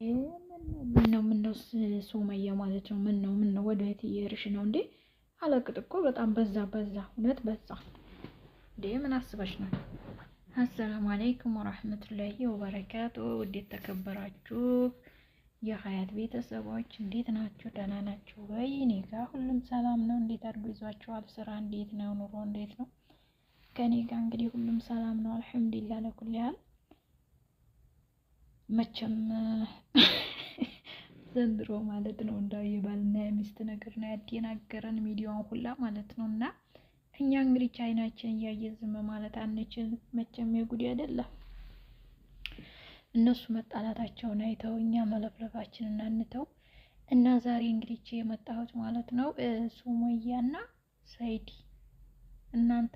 ምነው ሱመያ ማለት ነው። ምነው ወደ የት እየሄድሽ ነው እንዴ? አለቅጥ እኮ በጣም በዛ እውነት በዛ እንዴ። ምን አስበሽ ነው? አሰላሙ አለይኩም ወራህመቱላሂ ወበረካቱ። እንዴት ተከበራችሁ የሀያት ቤተሰቦች እንዴት ናችሁ? ደህና ናችሁ ወይ? እኔ ጋር ሁሉም ሰላም ነው። እንዴት አድርጎ ይዟችኋል? ስራ እንዴት ነው? ኑሮ እንዴት ነው? ከኔ ጋር እንግዲህ ሁሉም ሰላም ነው አልሐምዱሊላህ። ለኩል ያህል መቼም ዘንድሮ ማለት ነው እንዳው የባልና የሚስት ነገር ነው ያደናገረን ሚዲያውን ሁላ ማለት ነው። እና እኛ እንግዲህ ቻይናችን እያየ ዝም ማለት አንችል። መቼም የጉድ አይደለም እነሱ መጣላታቸውን አይተው እኛ መለፍለፋችንን አንተው። እና ዛሬ እንግዲህ የመጣሁት ማለት ነው ሱመያና ሰይድ። እናንተ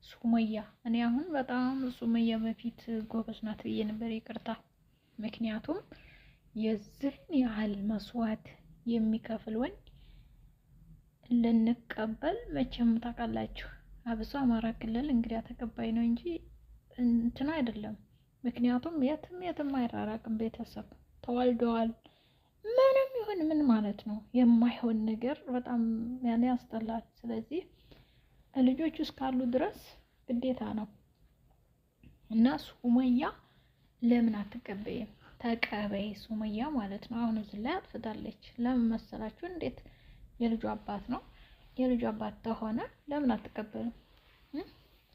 ሱመያ እኔ አሁን በጣም ሱመያ በፊት ጎበዝ ናት ብዬ ነበር፣ ይቅርታ። ምክንያቱም የዚህን ያህል መስዋዕት የሚከፍል ወንድ ልንቀበል መቼም ታውቃላችሁ፣ አብሶ አማራ ክልል እንግዲህ ተቀባይ ነው እንጂ እንትን አይደለም። ምክንያቱም የትም አይራራቅም፣ ቤተሰብ ተዋልደዋል። ምንም ይሁን ምን ማለት ነው የማይሆን ነገር በጣም ያን ያስጠላል። ስለዚህ ልጆቹ እስካሉ ድረስ ግዴታ ነው። እና ሱመያ ለምን አትቀበይም? ተቀበይ ሱመያ ማለት ነው። አሁን እዚህ ላይ አጥፍታለች። ለምን መሰላችሁ? እንዴት የልጁ አባት ነው። የልጁ አባት ተሆነ ለምን አትቀበልም?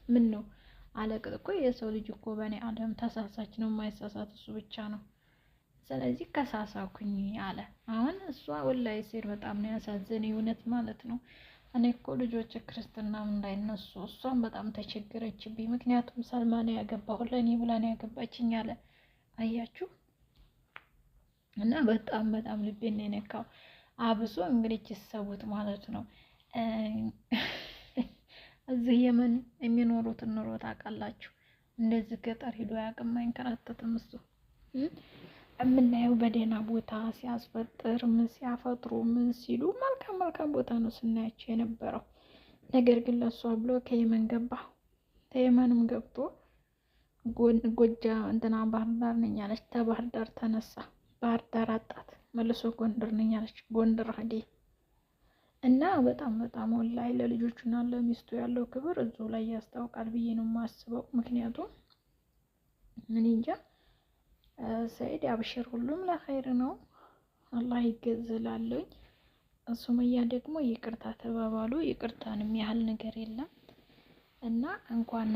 ምን ነው አለቅጥ እኮ የሰው ልጅ እኮ በእኔ አለም ተሳሳች ነው፣ የማይሳሳት እሱ ብቻ ነው። ስለዚህ ከሳሳኩኝ አለ። አሁን እሷ ወላሂ ሴር በጣም ነው ያሳዘነ እውነት ማለት ነው። እኔ እኮ ልጆች ክርስትና እንዳይነሱ እሷን በጣም ተቸገረችብኝ። ምክንያቱም ሰልማን ያገባሁ ለእኔ ብላን ያገባችኝ አለ። አያችሁ። እና በጣም ልቤን ነው የነካው። አብሶ እንግዲህ ይሰቡት ማለት ነው እዚህ የመን የሚኖሩትን ኑሮ ታውቃላችሁ። እንደዚህ ገጠር ሄዶ አያውቅም፣ አይንከራተትም እሱ። የምናየው በደህና ቦታ ሲያስፈጥር ምን ሲያፈጥሩ ምን ሲሉ መልካም ቦታ ነው ስናያቸው የነበረው። ነገር ግን ለሷ ብሎ ከየመን ገባ። ከየመንም ገብቶ ጎጃ እንትና ባህር ዳር ነኝ አለች። ተባህር ዳር ተነሳ፣ ባህር ዳር አጣት። መልሶ ጎንደር ነኝ አለች። ጎንደር ሄደ እና በጣም ወላሂ ለልጆቹና ለሚስቱ ያለው ክብር እዚሁ ላይ ያስታውቃል ብዬ ነው የማስበው። ምክንያቱም እኔ እንጃ ሰይድ አብሽር፣ ሁሉም ለኸይር ነው። አላህ ይገዝላለኝ። ሱመያ ደግሞ ይቅርታ ተባባሉ። ይቅርታንም ያህል ነገር የለም። እና እንኳን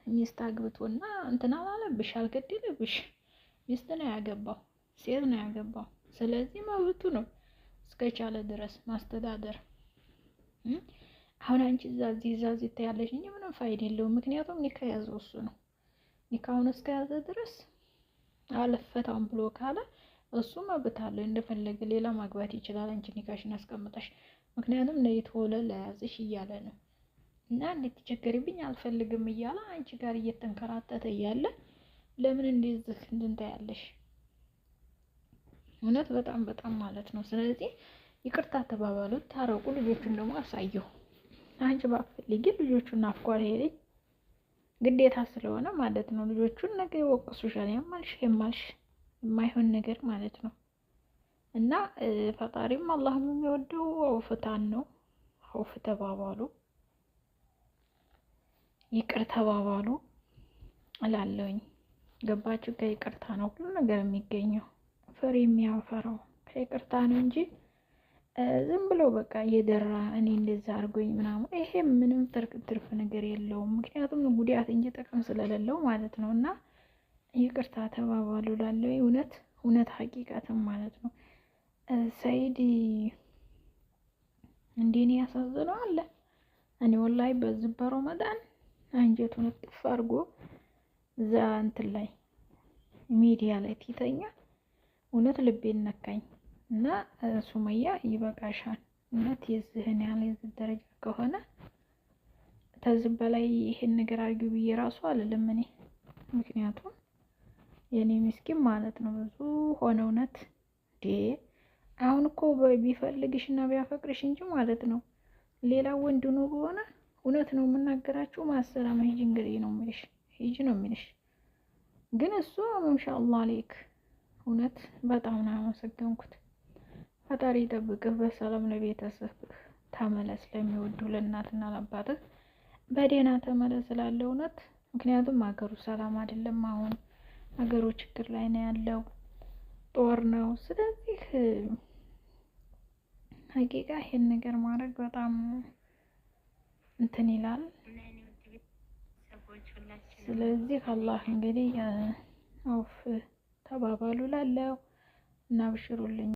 ሚስት አግብቶና እንትና አላለብሽ አልገደለብሽ፣ ሚስት ነው ያገባው፣ ሴት ነው ያገባው። ስለዚህ መብቱ ነው እስከቻለ ድረስ ማስተዳደር። አሁን አንቺ እዛዚህ ታያለሽ እንጂ ምንም ፋይዳ የለውም። ምክንያቱም ኒካ ያዘው እሱ ነው። ኒካውን እስከያዘ ድረስ አልፈታም ብሎ ካለ እሱ መብት አለው፣ እንደፈለገ ሌላ ማግባት ይችላል። አንቺ ኒካሽን አስቀምጠሽ። ምክንያቱም ለይት ወለ ለያዝሽ እያለ ነው። እና እንድትቸገሪብኝ አልፈልግም እያለ አንቺ ጋር እየተንከራተተ እያለ ለምን እንደዚህ እንታያለሽ? እውነት በጣም ማለት ነው። ስለዚህ ይቅርታ ተባባሉ፣ ታረቁ። ልጆቹን ደግሞ አሳየው። አንቺ ባፈልጊ ልጆቹን አፍቋል ሄደኝ ግዴታ ስለሆነ ማለት ነው። ልጆቹን ነገ ይወቅሱሻል። ያማልሽ የማይሆን ነገር ማለት ነው። እና ፈጣሪም አላህም የሚወደው አውፍታን ነው። አውፍ ተባባሉ፣ ይቅር ተባባሉ እላለሁኝ። ገባችሁ? ከይቅርታ ነው ሁሉ ነገር የሚገኘው። ፍሬ የሚያፈራው ከይቅርታ ነው እንጂ ዝም ብሎ በቃ እየደራ እኔ እንደዛ አድርጎኝ ምናምን፣ ይሄ ምንም ትርፍ ነገር የለውም። ምክንያቱም ጉዳት እንጂ ጥቅም ስለሌለው ማለት ነው። እና ይቅርታ ተባባሉ ላለው እውነት ሀቂቃትም ማለት ነው። ሰይድ እንዴኔ ያሳዝነው አለ። እኔ ወላሂ በዚህ በረመዳን አንጀቱን እጥፍ አድርጎ እዛ እንትን ላይ ሚዲያ ላይ ትተኛ እውነት ልቤን ነካኝ። እና ሱመያ ይበቃሻል። እውነት የዚህን ያህል የዚህ ደረጃ ከሆነ ከዚህ በላይ ይሄን ነገር አድርጊው ብዬ ራሱ አልልም እኔ። ምክንያቱም የኔ ምስኪን ማለት ነው ብዙ ሆነ እውነት አሁን እኮ ቢፈልግሽ እና ቢያፈቅርሽ እንጂ ማለት ነው ሌላ ወንድ ነው ሆነ እውነት ነው የምናገራችሁ። ማሰላም ሂጂ እንግዲህ ነው የሚልሽ፣ ሂጂ ነው የሚልሽ። ግን እሱ ማሻአላህ አለይክ እውነት በጣም ነው ያመሰገንኩት። ፈጣሪ ይጠብቅህ፣ በሰላም ለቤተሰብህ ተመለስ፣ ለሚወዱ ለእናትና ለአባትህ በደህና ተመለስ እላለሁ እውነት። ምክንያቱም ሀገሩ ሰላም አይደለም፣ አሁን ሀገሩ ችግር ላይ ነው ያለው፣ ጦር ነው። ስለዚህ ሀቂቃ ይሄን ነገር ማድረግ በጣም እንትን ይላል። ስለዚህ አላህ እንግዲህ አውፍ ተባባሉ ላለው እና ብሽሩልኝ።